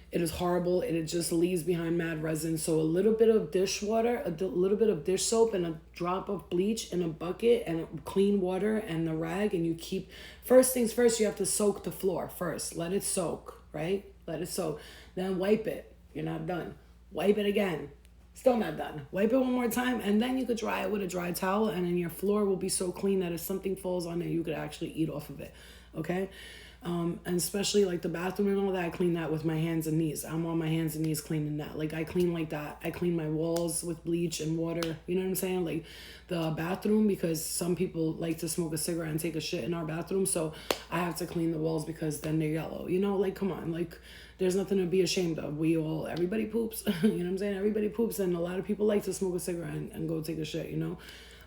It is horrible, and it just leaves behind mad resin. So a little bit of dishwater, a little bit of dish soap, and a drop of bleach in a bucket, and clean water and the rag, and you keep... First things first, you have to soak the floor first. Let it soak, right? Let it soak. Then wipe it. You're not done. Wipe it again. Still not done. Wipe it one more time, and then you could dry it with a dry towel, and then your floor will be so clean that if something falls on it, you could actually eat off of it, okay? And especially like the bathroom and all that, I clean that with my hands and knees. I'm on my hands and knees cleaning that. Like, I clean like that. I clean my walls with bleach and water. You know what I'm saying? Like the bathroom, because some people like to smoke a cigarette and take a shit in our bathroom. So I have to clean the walls because then they're yellow. You know, like, come on. Like, there's nothing to be ashamed of. Everybody poops. You know what I'm saying? Everybody poops, and a lot of people like to smoke a cigarette and go take a shit, you know?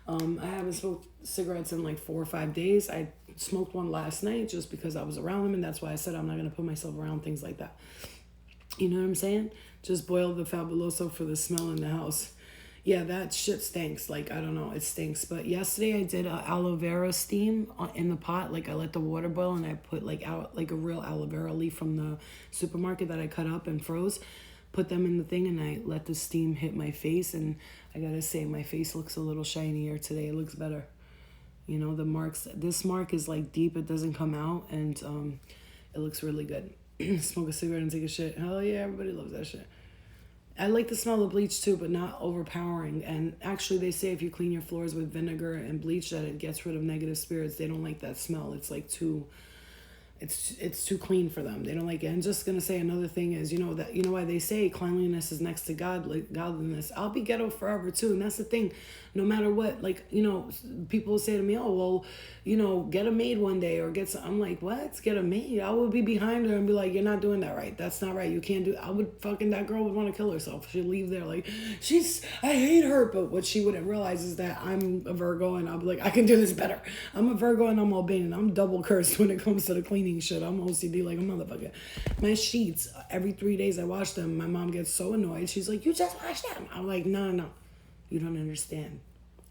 I haven't smoked cigarettes in like 4 or 5 days. I smoked one last night just because I was around them, and that's why I said I'm not going to put myself around things like that. You know what I'm saying? Just boil the Fabuloso for the smell in the house. Yeah, that shit stinks. Like, I don't know, it stinks. But yesterday I did a aloe vera steam in the pot. Like, I let the water boil, and I put like a real aloe vera leaf from the supermarket that I cut up and froze. Put them in the thing, and I let the steam hit my face, and I gotta say, my face looks a little shinier today. It looks better. You know, this mark is like deep, it doesn't come out, and it looks really good. Smoke a cigarette and take a shit. Hell yeah, everybody loves that shit. I like the smell of bleach too, but not overpowering. And actually, they say if you clean your floors with vinegar and bleach, that it gets rid of negative spirits. They don't like that smell. It's like it's too clean for them. They don't like it. I'm just gonna say another thing is, you know why they say cleanliness is next to godliness. I'll be ghetto forever too, and that's the thing. No matter what, like, you know, people say to me, oh well, you know, get a maid one day or get some. I'm like, what? Get a maid? I would be behind her and be like, you're not doing that right. That's not right. You can't do. That girl would want to kill herself. She'd leave there like, I hate her. But what she wouldn't realize is that I'm a Virgo, and I'll be like, I can do this better. I'm a Virgo and I'm Albanian. I'm double cursed when it comes to the cleaning shit. I'm OCD like a motherfucker. My sheets, every 3 days I wash them. My mom gets so annoyed. She's like, you just wash them. I'm like, no. You don't understand.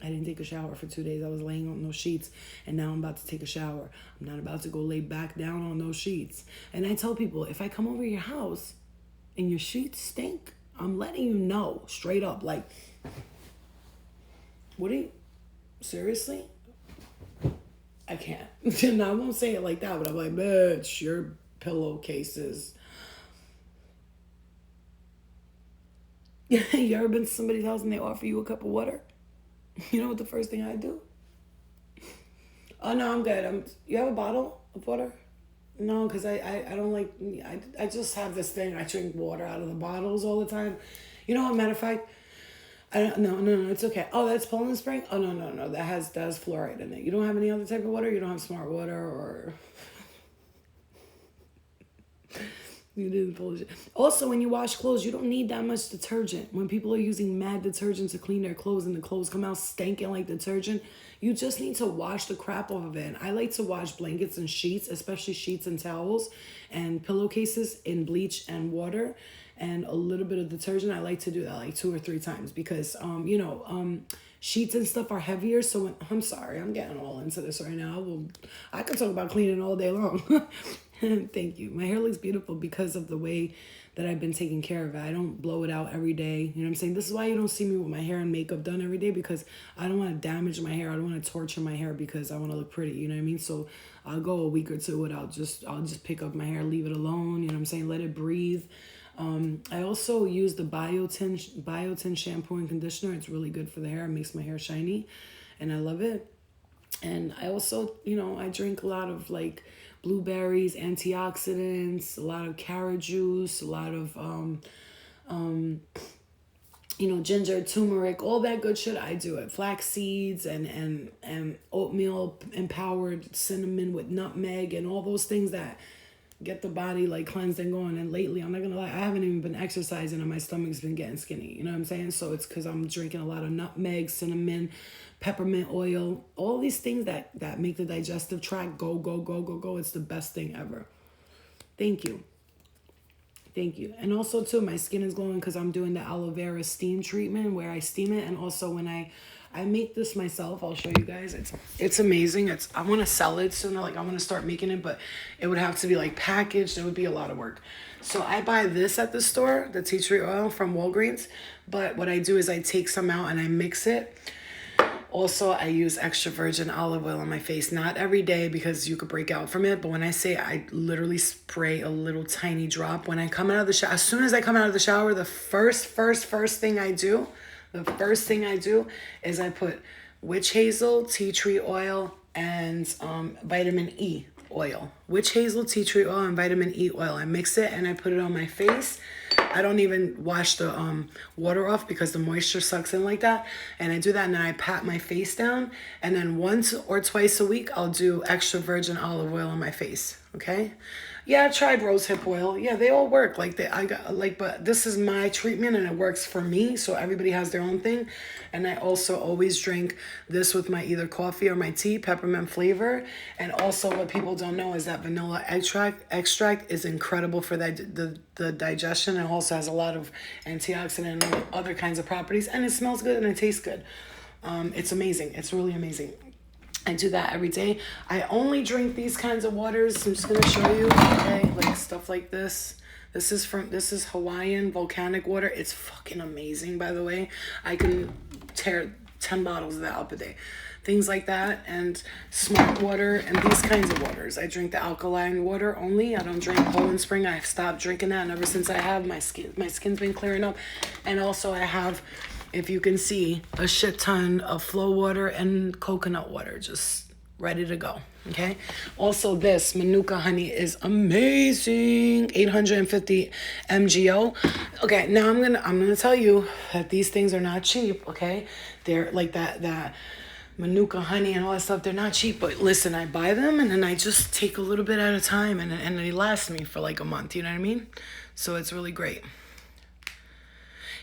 I didn't take a shower for 2 days. I was laying on those sheets, and now I'm about to take a shower. I'm not about to go lay back down on those sheets. And I tell people, if I come over your house and your sheets stink, I'm letting you know straight up. Like, seriously? I can't. And I won't say it like that, but I'm like, bitch, your pillowcases. You ever been to somebody's house and they offer you a cup of water? You know what the first thing I do? Oh, no, I'm good. You have a bottle of water? No, because I don't like... I just have this thing. I drink water out of the bottles all the time. You know what, matter of fact... No, it's okay. Oh, that's Poland Spring? Oh, no. That has fluoride in it. You don't have any other type of water? You don't have Smart Water or... You didn't polish it. Also, when you wash clothes, you don't need that much detergent. When people are using mad detergent to clean their clothes and the clothes come out stinking like detergent, you just need to wash the crap off of it. And I like to wash blankets and sheets, especially sheets and towels and pillowcases in bleach and water and a little bit of detergent. I like to do that like 2 or 3 times because, sheets and stuff are heavier. So I'm sorry, I'm getting all into this right now. I could talk about cleaning all day long. Thank you. My hair looks beautiful because of the way that I've been taking care of it. I don't blow it out every day. You know what I'm saying? This is why you don't see me with my hair and makeup done every day, because I don't want to damage my hair. I don't want to torture my hair because I want to look pretty. You know what I mean? So I'll go a week or two without I'll just pick up my hair, leave it alone. You know what I'm saying? Let it breathe. I also use the Biotin shampoo and conditioner. It's really good for the hair. It makes my hair shiny and I love it. And I also, I drink a lot of like blueberries, antioxidants, a lot of carrot juice, a lot of, ginger, turmeric, all that good shit. I do it. Flax seeds and oatmeal empowered cinnamon with nutmeg and all those things that get the body like cleansed and going. And lately, I'm not gonna lie, I haven't even been exercising and my stomach's been getting skinny. You know what I'm saying? So it's because I'm drinking a lot of nutmeg, cinnamon, peppermint oil, all these things that make the digestive tract go, go, go, go, go. It's the best thing ever. Thank you. Thank you. And also too, my skin is glowing because I'm doing the aloe vera steam treatment where I steam it. And also when I make this myself, I'll show you guys. It's amazing. I want to sell it sooner. Like I want to start making it, but it would have to be like packaged. It would be a lot of work. So I buy this at the store, the tea tree oil from Walgreens. But what I do is I take some out and I mix it. Also, I use extra virgin olive oil on my face. Not every day because you could break out from it. But when I say I literally spray a little tiny drop when I come out of the shower. As soon as I come out of the shower, the first thing I do is I put witch hazel, tea tree oil, and vitamin E oil. Witch hazel, tea tree oil, and vitamin E oil. I mix it and I put it on my face. I don't even wash the water off because the moisture sucks in like that. And I do that and then I pat my face down. And then once or twice a week, I'll do extra virgin olive oil on my face. Okay? Yeah, I tried rosehip oil. Yeah, they all work. But this is my treatment and it works for me. So everybody has their own thing. And I also always drink this with my either coffee or my tea, peppermint flavor. And also what people don't know is that vanilla extract is incredible for the digestion. It also has a lot of antioxidant and other kinds of properties. And it smells good and it tastes good. It's amazing. It's really amazing. I do that every day. I only drink these kinds of waters. I'm just going to show you, okay? Like stuff like this. This is Hawaiian volcanic water. It's fucking amazing, by the way. I can tear 10 bottles of that up a day. Things like that, and smart water, and these kinds of waters. I drink the alkaline water only. I don't drink Poland Spring. I've stopped drinking that, and ever since I have, my skin's been clearing up. And also I have, if you can see, a shit ton of flow water and coconut water just ready to go. Okay. Also, this Manuka honey is amazing. 850 MGO. Okay, now I'm gonna tell you that these things are not cheap. Okay, they're like that Manuka honey and all that stuff. They're not cheap, but listen, I buy them and then I just take a little bit at a time, and they last me for like a month. You know what I mean? So it's really great.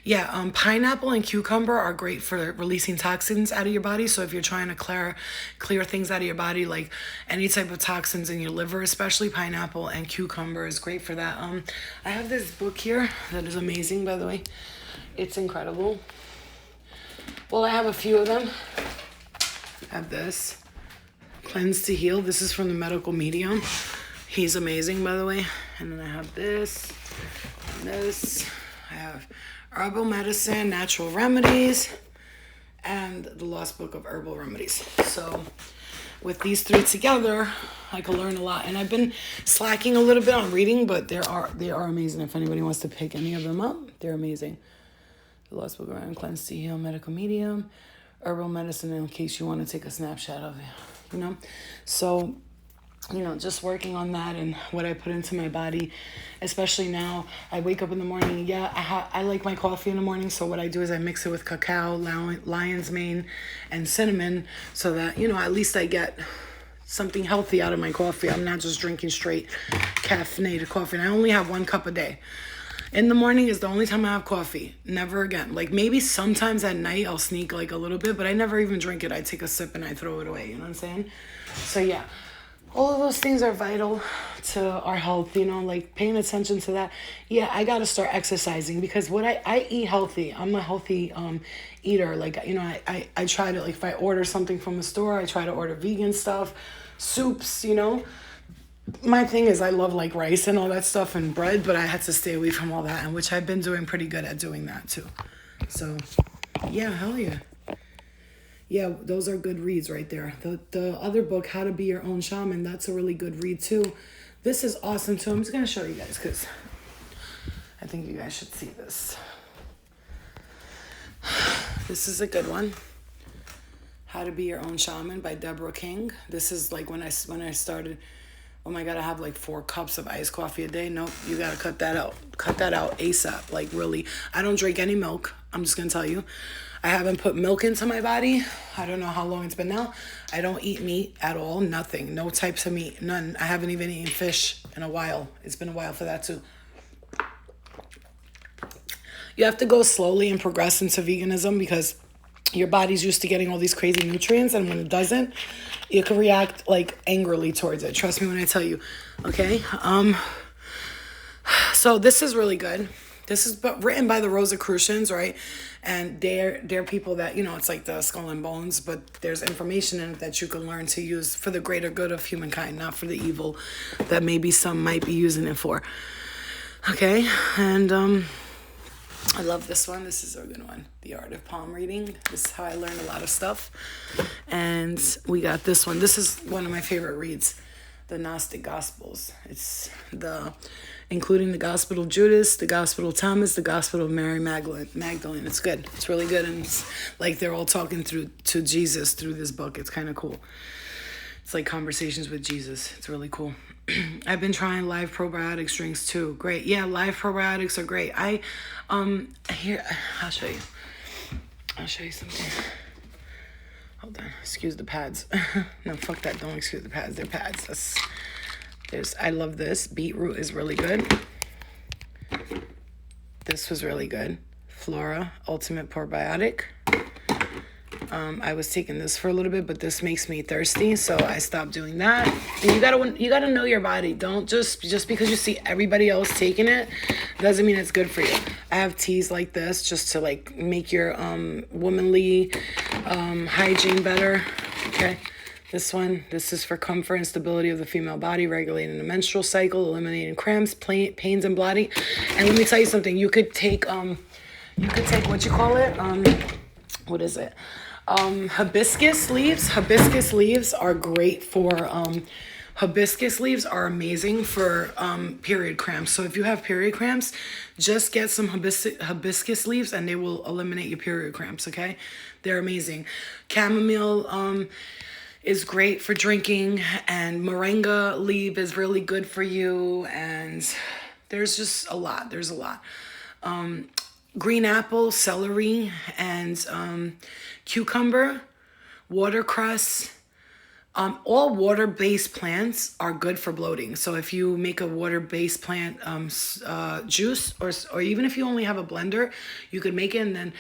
Yeah, pineapple and cucumber are great for releasing toxins out of your body. So if you're trying to clear things out of your body, like any type of toxins in your liver, especially pineapple and cucumber is great for that. I have this book here that is amazing, by the way. It's incredible. Well, I have a few of them. I have this, Cleanse to Heal. This is from the Medical Medium. He's amazing, by the way. And then I have this, and this. I have Herbal Medicine, Natural Remedies, and The Lost Book of Herbal Remedies. So with these three together, I could learn a lot. And I've been slacking a little bit on reading, but they are amazing. If anybody wants to pick any of them up, they're amazing. The Lost Book of Cleanse to Heal, Medical Medium, Herbal Medicine, in case you want to take a snapshot of it, So, just working on that and what I put into my body, especially now. I wake up in the morning. Yeah, I like my coffee in the morning. So what I do is I mix it with cacao, lion's mane, and cinnamon so that, at least I get something healthy out of my coffee. I'm not just drinking straight caffeinated coffee. And I only have 1 cup a day. In the morning is the only time I have coffee. Never again. Like maybe sometimes at night I'll sneak like a little bit, but I never even drink it. I take a sip and I throw it away. You know what I'm saying? So yeah, all of those things are vital to our health, you know, like paying attention to that. Yeah, I got to start exercising because what I eat healthy. I'm a healthy eater. Like, you know, I try to, like, if I order something from a store, I try to order vegan stuff, soups, you know. My thing is I love like rice and all that stuff and bread, but I had to stay away from all that, and which I've been doing pretty good at doing that too. So, yeah, hell yeah. Yeah, those are good reads right there. The other book, How to Be Your Own Shaman, that's a really good read too. This is awesome too. I'm just going to show you guys because I think you guys should see this. This is a good one. How to Be Your Own Shaman by Deborah King. This is like when I started, oh my God, I have like 4 cups of iced coffee a day. Nope, you got to cut that out. Cut that out ASAP. Like really, I don't drink any milk. I'm just going to tell you. I haven't put milk into my body. I don't know how long it's been now. I don't eat meat at all. Nothing. No types of meat. None. I haven't even eaten fish in a while. It's been a while for that too. You have to go slowly and progress into veganism because your body's used to getting all these crazy nutrients, and when it doesn't, you can react like angrily towards it. Trust me when I tell you. Okay? So this is really good. This is written by the Rosicrucians, right? And they're people that, you know, it's like the Skull and Bones, but there's information in it that you can learn to use for the greater good of humankind, not for the evil that maybe some might be using it for. Okay? And I love this one. This is a good one. The Art of Palm Reading. This is how I learned a lot of stuff. And we got this one. This is one of my favorite reads. The Gnostic Gospels. It's including the Gospel of Judas, the Gospel of Thomas, the Gospel of Mary Magdalene. It's good. It's really good. And it's like they're all talking to Jesus through this book. It's kind of cool. It's like conversations with Jesus. It's really cool. I've been trying live probiotics drinks too. Great. Yeah, live probiotics are great. Here, I'll show you. I'll show you something. Hold on. Excuse the pads. No, fuck that. Don't excuse the pads. They're pads. I love this. Beetroot is really good. This was really good. Flora Ultimate Probiotic. I was taking this for a little bit, but this makes me thirsty, so I stopped doing that. And you gotta know your body. Don't just because you see everybody else taking it doesn't mean it's good for you. I have teas like this just to like make your womanly hygiene better. Okay. This is for comfort and stability of the female body, regulating the menstrual cycle, eliminating cramps, pains, and bloating. And let me tell you something. You could take what you call it. What is it? Hibiscus leaves. Hibiscus leaves are great for, hibiscus leaves are amazing for period cramps. So if you have period cramps, just get some hibiscus leaves and they will eliminate your period cramps, okay? They're amazing. Chamomile is great for drinking, and moringa leaf is really good for you, and there's just a lot. There's a lot. Green apple, celery, and cucumber, watercress. All water-based plants are good for bloating. So if you make a water-based plant juice, or even if you only have a blender, you could make it. And then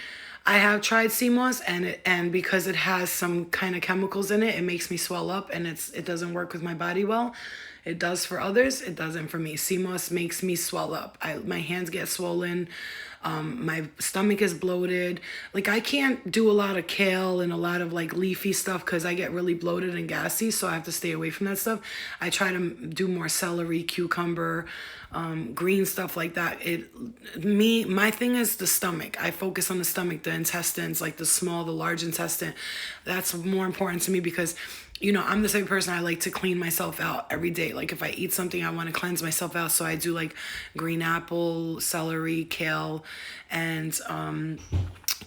I have tried sea moss, and because it has some kind of chemicals in it, it makes me swell up, and it doesn't work with my body well. It does for others. It doesn't for me. Sea moss makes me swell up. My hands get swollen. My stomach is bloated. Like I can't do a lot of kale and a lot of like leafy stuff because I get really bloated and gassy. So I have to stay away from that stuff. I try to do more celery, cucumber, green stuff like that. My thing is the stomach. I focus on the stomach, the intestines, like the small, the large intestine. That's more important to me because, you know, I'm the same person. I like to clean myself out every day. Like if I eat something, I want to cleanse myself out. So I do like green apple, celery, kale, and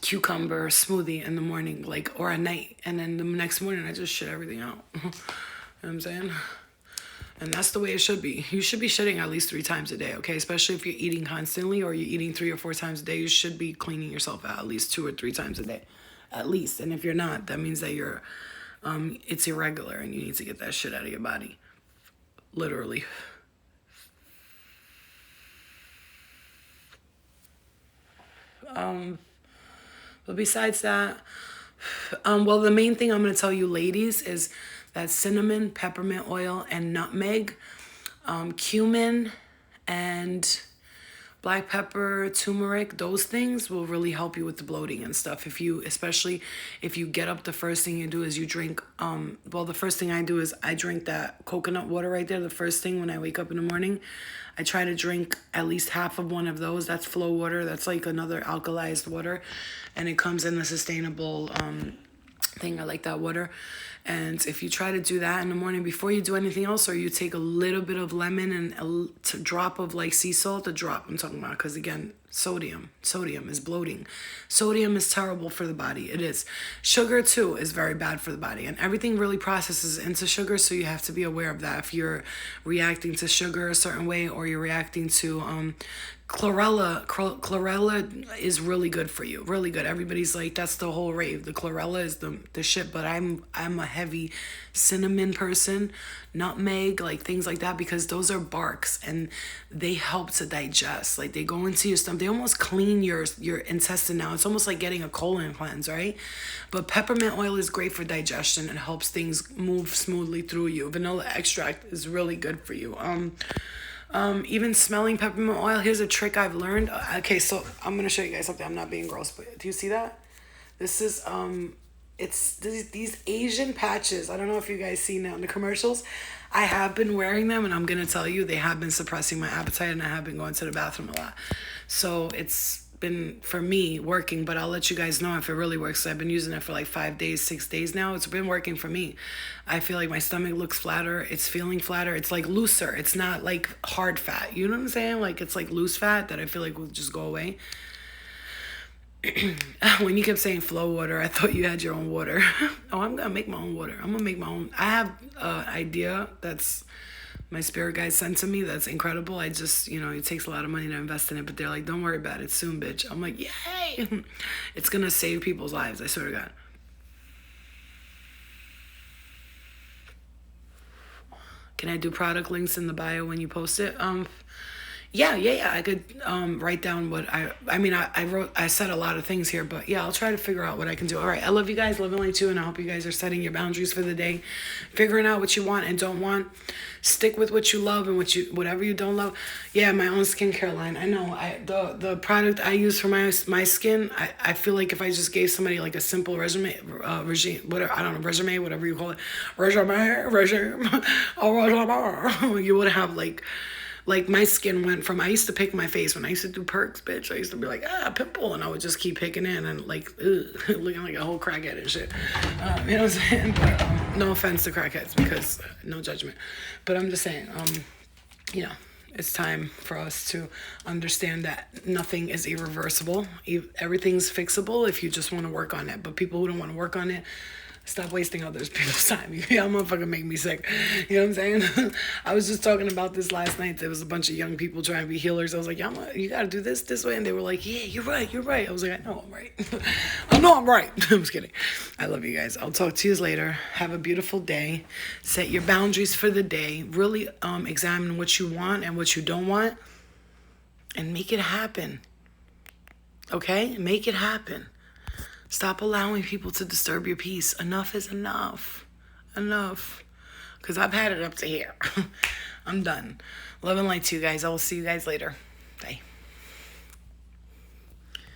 cucumber smoothie in the morning, like, or at night. And then the next morning, I just shit everything out. You know what I'm saying? And that's the way it should be. You should be shitting at least 3 times a day, okay? Especially if you're eating constantly or you're eating 3 or 4 times a day, you should be cleaning yourself out at least 2 or 3 times a day. At least. And if you're not, that means that you're It's irregular and you need to get that shit out of your body. Literally. But besides that, well, the main thing I'm going to tell you ladies is that cinnamon, peppermint oil, and nutmeg, cumin, and black pepper, turmeric, those things will really help you with the bloating and stuff. Especially if you get up, the first thing you do is you drink, well, the first thing I do is I drink that coconut water right there. The first thing when I wake up in the morning, I try to drink at least half of one of those. That's flow water. That's like another alkalized water. And it comes in the sustainable, thing. I like that water. And if you try to do that in the morning before you do anything else, or you take a little bit of lemon and a drop of like sea salt, a drop I'm talking about, because again, sodium is bloating. Sodium is terrible for the body. It is. Sugar too is very bad for the body, and everything really processes into sugar, so you have to be aware of that. If you're reacting to sugar a certain way, or you're reacting to chlorella is really good for you, really good. Everybody's like, that's the whole rave, the chlorella is the shit. But I'm a heavy cinnamon person, nutmeg, like things like that, because those are barks and they help to digest. Like they go into your stomach, they almost clean your intestine now. It's almost like getting a colon cleanse, right? But peppermint oil is great for digestion and helps things move smoothly through you. Vanilla extract is really good for you. Even smelling peppermint oil, here's a trick I've learned. Okay, so I'm gonna show you guys something. I'm not being gross, but do you see that? This is it's these Asian patches. I don't know if you guys see now in the commercials. I have been wearing them, and I'm gonna tell you, they have been suppressing my appetite, and I have been going to the bathroom a lot. So it's been, for me, working, but I'll let you guys know if it really works. I've been using it for like 5 days, 6 days now. It's been working for me. I feel like my stomach looks flatter. It's feeling flatter. It's like looser. It's not like hard fat. You know what I'm saying? Like it's like loose fat that I feel like will just go away. When you kept saying flow water, I thought you had your own water. Oh, I'm gonna make my own water. I'm gonna make my own. I have an idea that's my spirit guide sent to me that's incredible. I just, it takes a lot of money to invest in it, but they're like, don't worry about it soon, bitch. I'm like, yay! It's gonna save people's lives, I swear to God. Can I do product links in the bio when you post it? Yeah. I could write down what I said a lot of things here, but yeah, I'll try to figure out what I can do. All right, I love you guys, love only two, and I hope you guys are setting your boundaries for the day, figuring out what you want and don't want. Stick with what you love and whatever you don't love. Yeah, my own skincare line. I know. The product I use for my skin. I feel like if I just gave somebody like a simple regime, whatever, I don't know, resume, whatever you call it, you would have like my skin went from, I used to pick my face when I used to do perks, bitch. I used to be like, pimple, and I would just keep picking in and like, looking like a whole crackhead and shit. You know what I'm saying? But no offense to crackheads, because no judgment. But I'm just saying, it's time for us to understand that nothing is irreversible. Everything's fixable if you just want to work on it. But people who don't want to work on it, stop wasting other people's time. Y'all motherfucking make me sick. You know what I'm saying? I was just talking about this last night. There was a bunch of young people trying to be healers. I was like, you got to do this way. And they were like, yeah, you're right. I was like, I know I'm right. I know I'm right. I'm just kidding. I love you guys. I'll talk to you later. Have a beautiful day. Set your boundaries for the day. Really examine what you want and what you don't want. And make it happen. Okay? Make it happen. Stop allowing people to disturb your peace. Enough is enough. Enough. Because I've had it up to here. I'm done. Love and light to you guys. I will see you guys later. Bye.